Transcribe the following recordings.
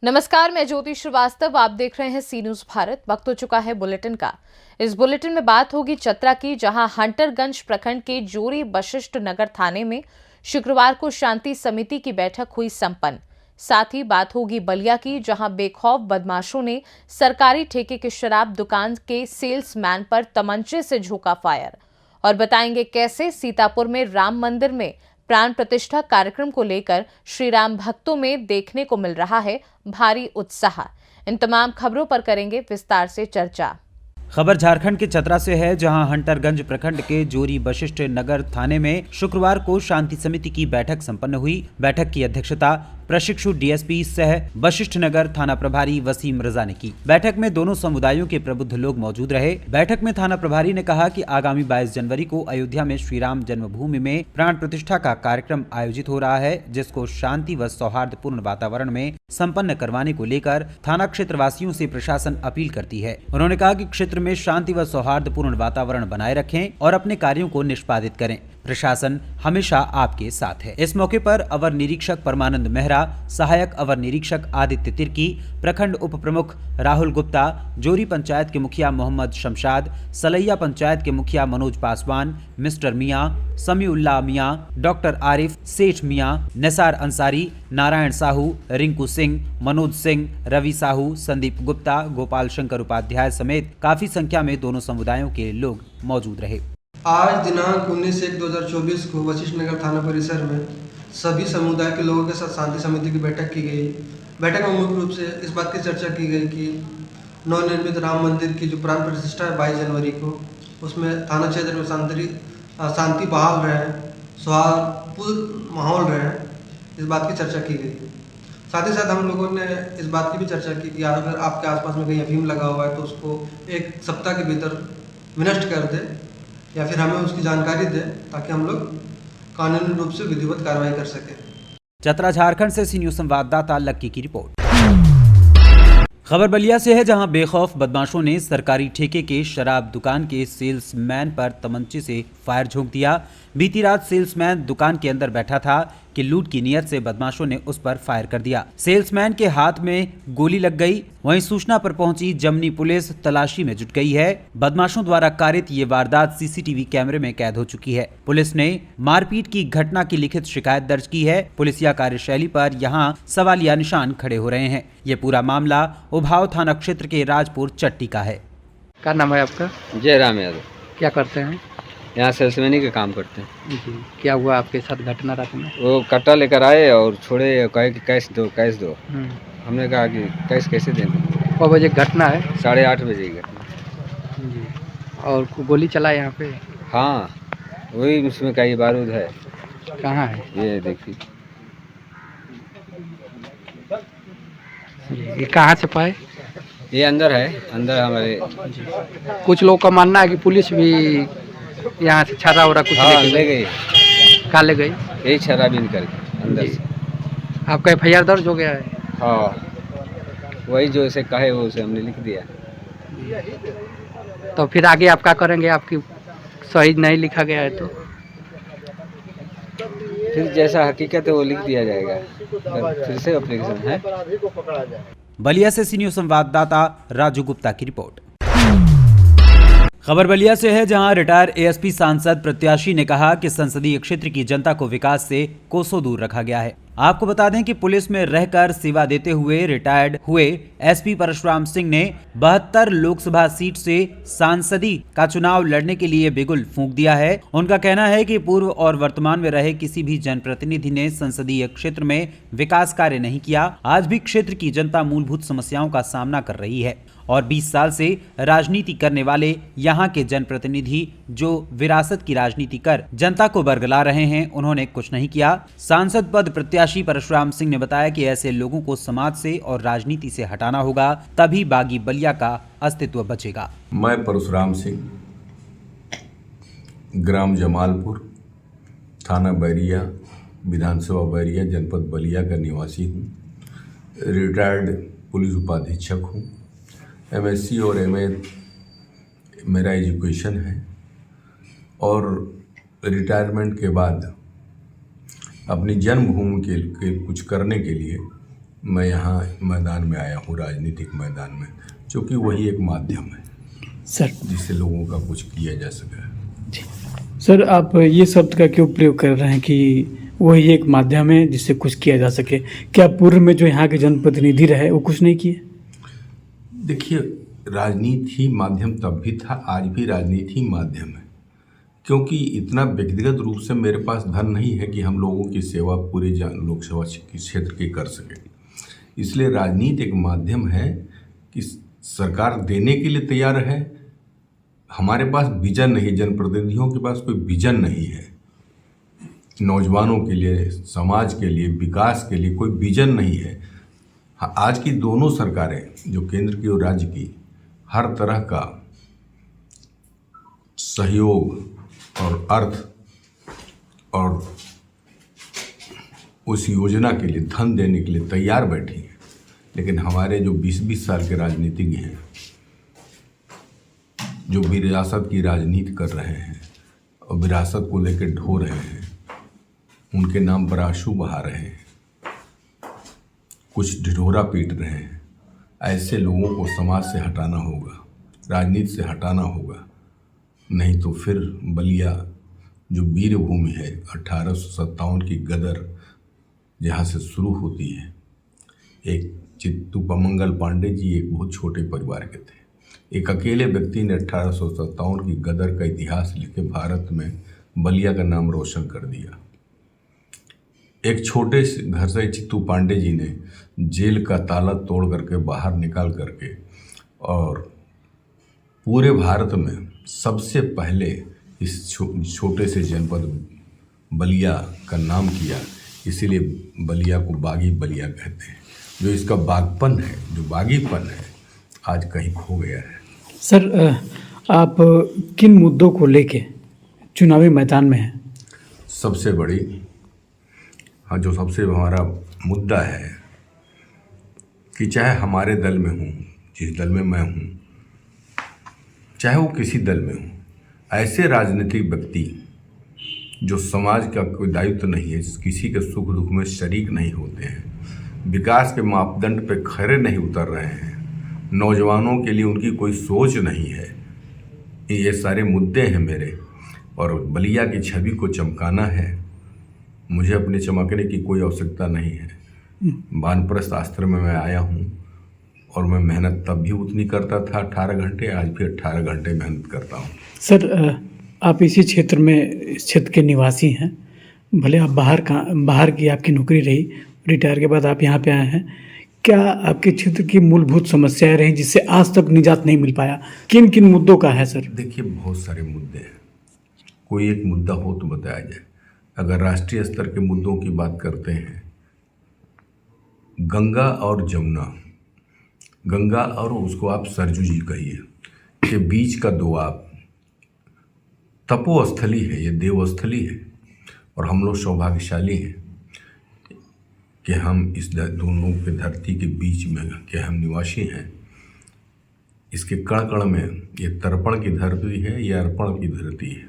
नमस्कार, मैं ज्योति श्रीवास्तव। आप देख रहे हैं सी न्यूज भारत। वक्त हो चुका है बुलेटिन का। इस बुलेटिन में बात होगी चतरा की, जहां हंटरगंज प्रखंड के जोरी वशिष्ठ नगर थाने में शुक्रवार को शांति समिति की बैठक हुई संपन्न। साथ ही बात होगी बलिया की, जहां बेखौफ बदमाशों ने सरकारी ठेके की शराब दुकान के सेल्समैन पर तमंचे से झोंका फायर। और बताएंगे कैसे सीतापुर में राम मंदिर में प्राण प्रतिष्ठा कार्यक्रम को लेकर श्री राम भक्तों में देखने को मिल रहा है भारी उत्साह। इन तमाम खबरों पर करेंगे विस्तार से चर्चा। खबर झारखंड के चतरा से है, जहां हंटरगंज प्रखंड के जोरी वशिष्ठ नगर थाने में शुक्रवार को शांति समिति की बैठक संपन्न हुई। बैठक की अध्यक्षता प्रशिक्षु डीएसपी सह वशिष्ठ नगर थाना प्रभारी वसीम रजा ने की। बैठक में दोनों समुदायों के प्रबुद्ध लोग मौजूद रहे। बैठक में थाना प्रभारी ने कहा कि आगामी 22 जनवरी को अयोध्या में श्री राम जन्मभूमि में प्राण प्रतिष्ठा का कार्यक्रम आयोजित हो रहा है, जिसको शांति व सौहार्दपूर्ण वातावरण में संपन्न करवाने को लेकर थाना क्षेत्र वासियों से प्रशासन अपील करती है। उन्होंने कहा कि क्षेत्र में शांति व सौहार्दपूर्ण वातावरण बनाए रखें और अपने कार्यों को निष्पादित करें। प्रशासन हमेशा आपके साथ है। इस मौके पर अवर निरीक्षक परमानंद मेहरा, सहायक अवर निरीक्षक आदित्य तिर्की, प्रखंड उप प्रमुख राहुल गुप्ता, जोरी पंचायत के मुखिया मोहम्मद शमशाद, सलैया पंचायत के मुखिया मनोज पासवान, मिस्टर मियां, समीउल्लाह मियां, डॉक्टर आरिफ, सेठ मियां, निसार अंसारी, नारायण साहू, रिंकू सिंह, मनोज सिंह, रवि साहू, संदीप गुप्ता, गोपाल शंकर उपाध्याय समेत काफी संख्या में दोनों समुदायों के लोग मौजूद रहे। आज दिनांक 19/1/2024 को वशिष्ठ नगर थाना परिसर में सभी समुदाय के लोगों के साथ शांति समिति की बैठक की गई। बैठक में मुख्य रूप से इस बात की चर्चा की गई कि नवनिर्मित राम मंदिर की जो प्राण प्रतिष्ठा है 22 जनवरी को, उसमें थाना क्षेत्र में शांति बहाल रहे, सौहार्दपूर्ण माहौल रहे, इस बात की चर्चा की गई। साथ ही साथ हम लोगों ने इस बात की भी चर्चा की कि अगर आपके आसपास में कहीं अफीम लगा हुआ है तो उसको 1 सप्ताह के भीतर विनष्ट कर दे या फिर हमें उसकी जानकारी दे, ताकि हम लोग कानूनी रूप से विधिवत कार्रवाई कर सकें। चतरा झारखंड से सी न्यूज संवाददाता लक्की की रिपोर्ट। खबर बलिया से है, जहां बेखौफ बदमाशों ने सरकारी ठेके के शराब दुकान के सेल्समैन पर तमंचे से फायर झोंक दिया। बीती रात सेल्समैन दुकान के अंदर बैठा था कि लूट की नियत से बदमाशों ने उस पर फायर कर दिया। सेल्समैन के हाथ में गोली लग गई। वहीं सूचना पर पहुंची जमनी पुलिस तलाशी में जुट गई है। बदमाशों द्वारा कारित ये वारदात सीसीटीवी कैमरे में कैद हो चुकी है। पुलिस ने मारपीट की घटना की लिखित शिकायत दर्ज की है। पुलिसिया कार्यशैली पर यहां सवालिया निशान खड़े हो रहे हैं। ये पूरा मामला उभाव थाना क्षेत्र के राजपुर चट्टी का है। क्या नाम है आपका? जयराम यादव। क्या करते हैं? यहाँ सेल्समैनी का काम करते हैं। जी, क्या हुआ आपके साथ घटना रात में? वो कट्टा लेकर आए और छोड़े, कहे कि कैश दो कैश दो। हमने कहा कि कैश कैसे दें। कब बजे घटना है? 8:30 बजे की घटना। जी, और कोई गोली चला यहाँ पे? हाँ, वही उसमें कई बारूद है। कहाँ है? ये देखिए। ये कहाँ से पाए? ये अंदर है, अंदर हमारे। कुछ लोग का मानना है कि पुलिस भी यहाँ से छर्रा वरा कुछ हाँ, ले गई। कहाँ ले गई? यही शराबीन करके अंदर से। आपका FIR दर्ज हो गया है? हाँ, वही जो इसे कहे वो उसे हमने लिख दिया। तो फिर आगे आप क्या करेंगे? आपकी सही नहीं लिखा गया है तो फिर जैसा हकीकत है वो लिख दिया जाएगा। फिर से एप्लीकेशन है। बलिया से सी न्यूज संवाददाता राजू गुप्ता की रिपोर्ट। खबर बलिया से है, जहां रिटायर एएसपी सांसद प्रत्याशी ने कहा कि संसदीय क्षेत्र की जनता को विकास से कोसों दूर रखा गया है। आपको बता दें कि पुलिस में रहकर सेवा देते हुए रिटायर्ड हुए एसपी परशुराम सिंह ने 72 लोकसभा सीट से सांसदी का चुनाव लड़ने के लिए बिगुल फूंक दिया है। उनका कहना है कि पूर्व और वर्तमान में रहे किसी भी जनप्रतिनिधि ने संसदीय क्षेत्र में विकास कार्य नहीं किया। आज भी क्षेत्र की जनता मूलभूत समस्याओं का सामना कर रही है और 20 साल से राजनीति करने वाले यहाँ के जनप्रतिनिधि जो विरासत की राजनीति कर जनता को बरगला रहे हैं, उन्होंने कुछ नहीं किया। सांसद पद प्रत्याशी परशुराम सिंह ने बताया कि ऐसे लोगों को समाज से और राजनीति से हटाना होगा, तभी बागी बलिया का अस्तित्व बचेगा। मैं परशुराम सिंह, ग्राम जमालपुर, थाना बैरिया, विधानसभा बैरिया, जनपद बलिया का निवासी हूँ। रिटायर्ड पुलिस उपाधीक्षक हूँ। MSc और MA मेरा एजुकेशन है और रिटायरमेंट के बाद अपनी जन्मभूमि के कुछ करने के लिए मैं यहाँ मैदान में आया हूँ, राजनीतिक मैदान में, क्योंकि वही एक माध्यम है सर। जिससे लोगों का कुछ किया जा सके। सर, आप ये शब्द का क्यों प्रयोग कर रहे हैं कि वही एक माध्यम है जिससे कुछ किया जा सके? क्या पूर्व में जो यहाँ के जनप्रतिनिधि रहे वो कुछ नहीं किए? देखिए, राजनीति ही माध्यम तब भी था, आज भी राजनीति ही माध्यम है, क्योंकि इतना व्यक्तिगत रूप से मेरे पास धन नहीं है कि हम लोगों की सेवा पूरे लोकसभा क्षेत्र की कर सके। इसलिए राजनीति एक माध्यम है कि सरकार देने के लिए तैयार है। हमारे पास विजन नहीं, जनप्रतिनिधियों के पास कोई विजन नहीं है, नौजवानों के लिए, समाज के लिए, विकास के लिए कोई विजन नहीं है। आज की दोनों सरकारें, जो केंद्र की और राज्य की, हर तरह का सहयोग और अर्थ और उस योजना के लिए धन देने के लिए तैयार बैठी हैं। लेकिन हमारे जो 20-20 साल के राजनीतिज्ञ हैं, जो विरासत की राजनीति कर रहे हैं और विरासत को लेकर ढो रहे हैं, उनके नाम पर आंसू बहा रहे हैं, कुछ ढिढोरा पीट रहे हैं, ऐसे लोगों को समाज से हटाना होगा, राजनीति से हटाना होगा। नहीं तो फिर बलिया जो वीर भूमि है, 1857 की गदर जहाँ से शुरू होती है। एक चित्तूपमंगल पांडे जी एक बहुत छोटे परिवार के थे। एक अकेले व्यक्ति ने 1857 की गदर का इतिहास लिख के भारत में बलिया का नाम रोशन कर दिया। एक छोटे से घर से चित्तू पांडे जी ने जेल का ताला तोड़ करके बाहर निकाल करके और पूरे भारत में सबसे पहले इस छोटे से जनपद बलिया का नाम किया। इसीलिए बलिया को बागी बलिया कहते हैं। जो इसका बागपन है, जो बागीपन है, आज कहीं खो गया है। सर, आप किन मुद्दों को लेके चुनावी मैदान में हैं? सबसे बड़ी जो सबसे हमारा मुद्दा है कि चाहे हमारे दल में हूँ, जिस दल में मैं हूँ, चाहे वो किसी दल में हूँ, ऐसे राजनीतिक व्यक्ति जो समाज का कोई दायित्व नहीं है, किसी के सुख दुख में शरीक नहीं होते हैं, विकास के मापदंड पे खरे नहीं उतर रहे हैं, नौजवानों के लिए उनकी कोई सोच नहीं है, ये सारे मुद्दे हैं मेरे। और बलिया की छवि को चमकाना है। मुझे अपने चमकने की कोई आवश्यकता नहीं है। वानप्रस्थ आश्रम में मैं आया हूँ और मैं मेहनत तब भी उतनी करता था 18 घंटे, आज भी 18 घंटे मेहनत करता हूँ। सर, आप इसी क्षेत्र में, इस क्षेत्र के निवासी हैं, भले आप बाहर की आपकी नौकरी रही, रिटायर के बाद आप यहाँ पे आए हैं। क्या आपके क्षेत्र की मूलभूत समस्याएं रहीं जिससे आज तक निजात नहीं मिल पाया? किन किन मुद्दों का है सर? देखिए, बहुत सारे मुद्दे हैं, कोई एक मुद्दा हो तो बताया जाए। अगर राष्ट्रीय स्तर के मुद्दों की बात करते हैं, गंगा और जमुना, गंगा और उसको आप सरजू जी कहिए, के बीच का दोआब तपोस्थली है, ये देवस्थली है। और हम लोग सौभाग्यशाली हैं कि हम इस दोनों के धरती के बीच में के हम निवासी हैं। इसके कण कण में ये तर्पण की धरती है, ये अर्पण की धरती है,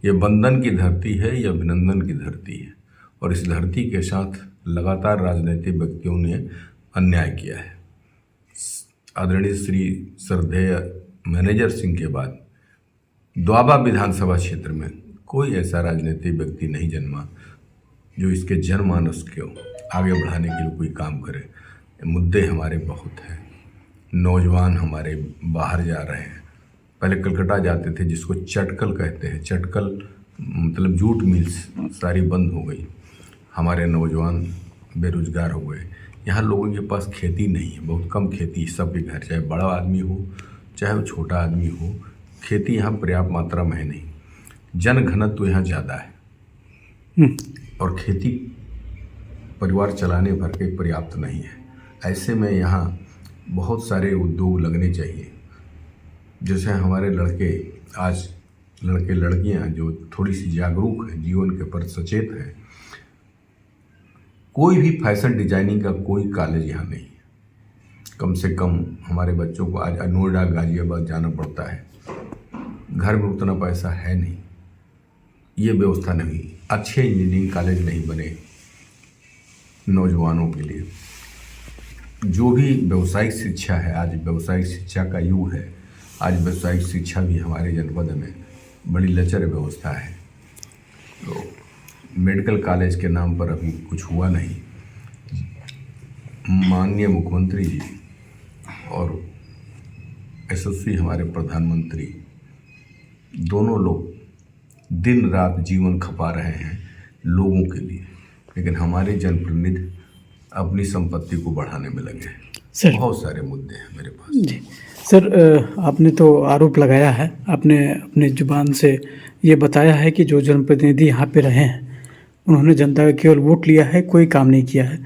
ये बंधन की धरती है, ये अभिनंदन की धरती है। और इस धरती के साथ लगातार राजनीतिक व्यक्तियों ने अन्याय किया है। आदरणीय श्री श्रद्धेय मैनेजर सिंह के बाद द्वाबा विधानसभा क्षेत्र में कोई ऐसा राजनीतिक व्यक्ति नहीं जन्मा जो इसके जनमानस को आगे बढ़ाने के लिए कोई काम करे। मुद्दे हमारे बहुत हैं। नौजवान हमारे बाहर जा रहे हैं। पहले कलकत्ता जाते थे, जिसको चटकल कहते हैं, चटकल मतलब जूट मिल्स सारी बंद हो गई। हमारे नौजवान बेरोजगार हो गए। यहाँ लोगों के पास खेती नहीं है, बहुत कम खेती सबके घर, चाहे बड़ा आदमी हो चाहे वो छोटा आदमी हो, खेती यहाँ पर्याप्त मात्रा में है नहीं। जन घनत्व तो यहाँ ज़्यादा है और खेती परिवार चलाने भर के पर्याप्त नहीं है। ऐसे में यहाँ बहुत सारे उद्योग लगने चाहिए। जैसे हमारे लड़के लड़कियाँ जो थोड़ी सी जागरूक हैं, जीवन के प्रति सचेत हैं, कोई भी फैशन डिजाइनिंग का कोई कॉलेज यहाँ नहीं है। कम से कम हमारे बच्चों को आज नोएडा गाजियाबाद जाना पड़ता है, घर में उतना पैसा है नहीं, ये व्यवस्था नहीं, अच्छे इंजीनियरिंग कॉलेज नहीं बने, नौजवानों के लिए। जो भी व्यावसायिक शिक्षा है, आज व्यावसायिक शिक्षा का युग है। आज व्यावसायिक शिक्षा भी हमारे जनपद में बड़ी लचर व्यवस्था है। तो मेडिकल कॉलेज के नाम पर अभी कुछ हुआ नहीं। माननीय मुख्यमंत्री जी और यशस्वी हमारे प्रधानमंत्री दोनों लोग दिन रात जीवन खपा रहे हैं लोगों के लिए, लेकिन हमारे जनप्रतिनिधि अपनी संपत्ति को बढ़ाने में लगे हैं। सर बहुत सारे मुद्दे हैं मेरे पास। जी सर, आपने तो आरोप लगाया है, आपने अपने जुबान से ये बताया है कि जो जनप्रतिनिधि यहाँ पे रहे हैं उन्होंने जनता का केवल वोट लिया है, कोई काम नहीं किया है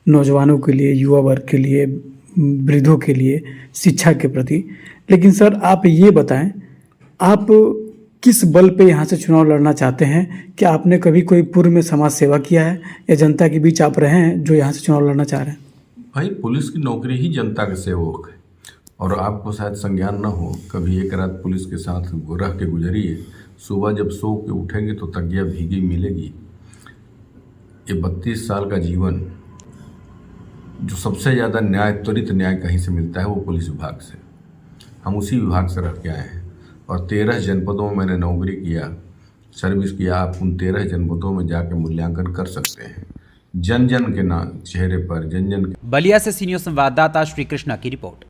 नौजवानों के लिए, युवा वर्ग के लिए, वृद्धों के लिए, शिक्षा के प्रति। लेकिन सर आप ये बताएं, आप किस बल पे यहाँ से चुनाव लड़ना चाहते हैं? क्या आपने कभी कोई पूर्व में समाज सेवा किया है या जनता के बीच आप रहे हैं जो यहाँ से चुनाव लड़ना चाह रहे हैं? भाई, पुलिस की नौकरी ही जनता के सेवक है। और आपको शायद संज्ञान न हो, कभी एक रात पुलिस के साथ रह के गुजरिए, सुबह जब सो के उठेंगे तो तकिया भीगी मिलेगी। ये 32 साल का जीवन, जो सबसे ज़्यादा न्याय, त्वरित न्याय कहीं से मिलता है वो पुलिस विभाग से। हम उसी विभाग से रह के आए हैं और 13 जनपदों में मैंने नौकरी किया, सर्विस किया। आप उन 13 जनपदों में जाके मूल्यांकन कर सकते हैं। जन जन के चेहरे पर, जन जन के। बलिया से सीनियर संवाददाता श्री कृष्णा की रिपोर्ट।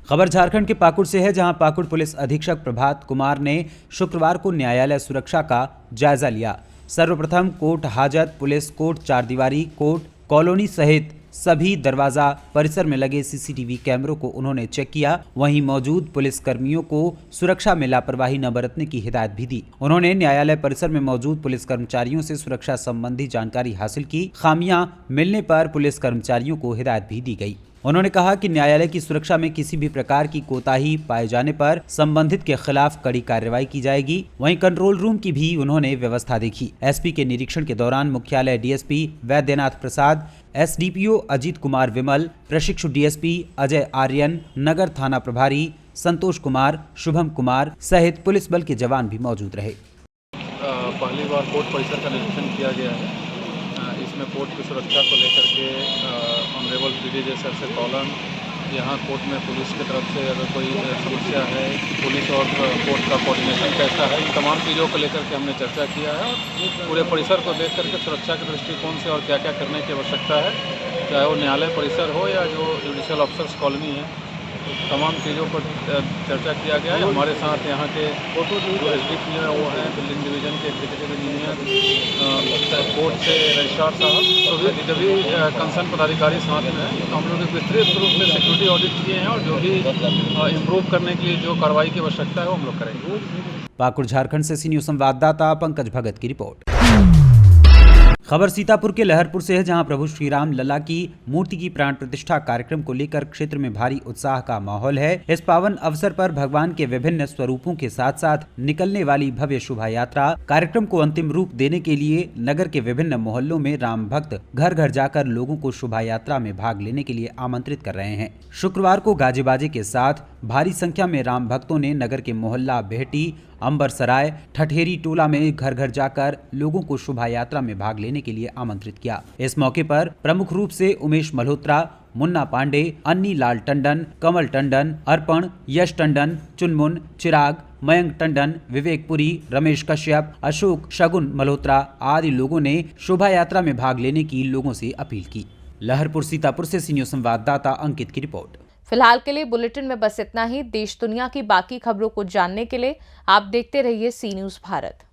खबर झारखंड के पाकुड़ से है, जहां पाकुड़ पुलिस अधीक्षक प्रभात कुमार ने शुक्रवार को न्यायालय सुरक्षा का जायजा लिया। सर्वप्रथम कोर्ट हाजत, पुलिस कोर्ट, चारदीवारी कोर्ट, कॉलोनी सहित सभी दरवाजा परिसर में लगे सीसीटीवी कैमरों को उन्होंने चेक किया। वहीं मौजूद पुलिस कर्मियों को सुरक्षा में लापरवाही न बरतने की हिदायत भी दी। उन्होंने न्यायालय परिसर में मौजूद पुलिस कर्मचारियों से सुरक्षा संबंधी जानकारी हासिल की। खामियां मिलने पर पुलिस कर्मचारियों को हिदायत भी दी गई। उन्होंने कहा कि न्यायालय की सुरक्षा में किसी भी प्रकार की कोताही पाए जाने पर संबंधित के खिलाफ कड़ी कार्रवाई की जाएगी। वहीं कंट्रोल रूम की भी उन्होंने व्यवस्था देखी। एसपी के निरीक्षण के दौरान मुख्यालय डीएसपी वैद्यनाथ प्रसाद, एसडीपीओ अजीत कुमार विमल, प्रशिक्षु डीएसपी अजय आर्यन, नगर थाना प्रभारी संतोष कुमार, शुभम कुमार सहित पुलिस बल के जवान भी मौजूद रहे। पहली बार कोर्ट परिसर का निरीक्षण किया गया है। इसमें कोर्ट की सुरक्षा को लेकर के ऑनरेबल पीडीजे सर से कॉलम, यहाँ कोर्ट में पुलिस की तरफ से अगर कोई समस्या है, पुलिस और कोर्ट का कोऑर्डिनेशन कैसा है, इन तमाम चीज़ों को लेकर के हमने चर्चा किया है। और पूरे परिसर को देख करके सुरक्षा के दृष्टिकोण से और क्या क्या करने की आवश्यकता है, चाहे वो न्यायालय परिसर हो या जो जुडिशियल ऑफिसर्स कॉलोनी है, तमाम चीज़ों पर चर्चा किया गया है। हमारे साथ यहाँ के जो एसडीपी हैं वो हैं बिल्डिंग डिवीज़न के एग्जीक्यूटिव इंजीनियर, कोर्ट से रजिस्ट्रार साहब, तो जब भी कंसर्न पदाधिकारी साथ में हैं तो हम लोग विस्तृत रूप से सिक्योरिटी ऑडिट किए हैं और जो भी इम्प्रूव करने के लिए जो कार्रवाई की आवश्यकता है वो हम लोग करेंगे। पाकुड़ झारखंड से सीनियर संवाददाता पंकज भगत की रिपोर्ट। खबर सीतापुर के लहरपुर से है, जहां प्रभु श्री राम लला की मूर्ति की प्राण प्रतिष्ठा कार्यक्रम को लेकर क्षेत्र में भारी उत्साह का माहौल है। इस पावन अवसर पर भगवान के विभिन्न स्वरूपों के साथ साथ निकलने वाली भव्य शोभा यात्रा कार्यक्रम को अंतिम रूप देने के लिए नगर के विभिन्न मोहल्लों में राम भक्त घर घर जाकर लोगों को शोभा यात्रा में भाग लेने के लिए आमंत्रित कर रहे हैं। शुक्रवार को गाजे बाजे के साथ भारी संख्या में राम भक्तों ने नगर के मोहल्ला बेहटी, अंबरसराय, ठठेरी टोला में घर घर जाकर लोगों को शोभा यात्रा में भाग लेने के लिए आमंत्रित किया। इस मौके पर प्रमुख रूप से उमेश मल्होत्रा, मुन्ना पांडे, अन्नी लाल टंडन, कमल टंडन, अर्पण, यश टंडन, चुनमुन, चिराग, मयंक टंडन, विवेक पुरी, रमेश कश्यप, अशोक, शगुन मल्होत्रा आदि लोगों ने शोभा यात्रा में भाग लेने की लोगों से अपील की। लहरपुर सीतापुर से सीनियर संवाददाता अंकित की रिपोर्ट। फिलहाल के लिए बुलेटिन में बस इतना ही। देश दुनिया की बाकी खबरों को जानने के लिए आप देखते रहिए सी न्यूज़ भारत।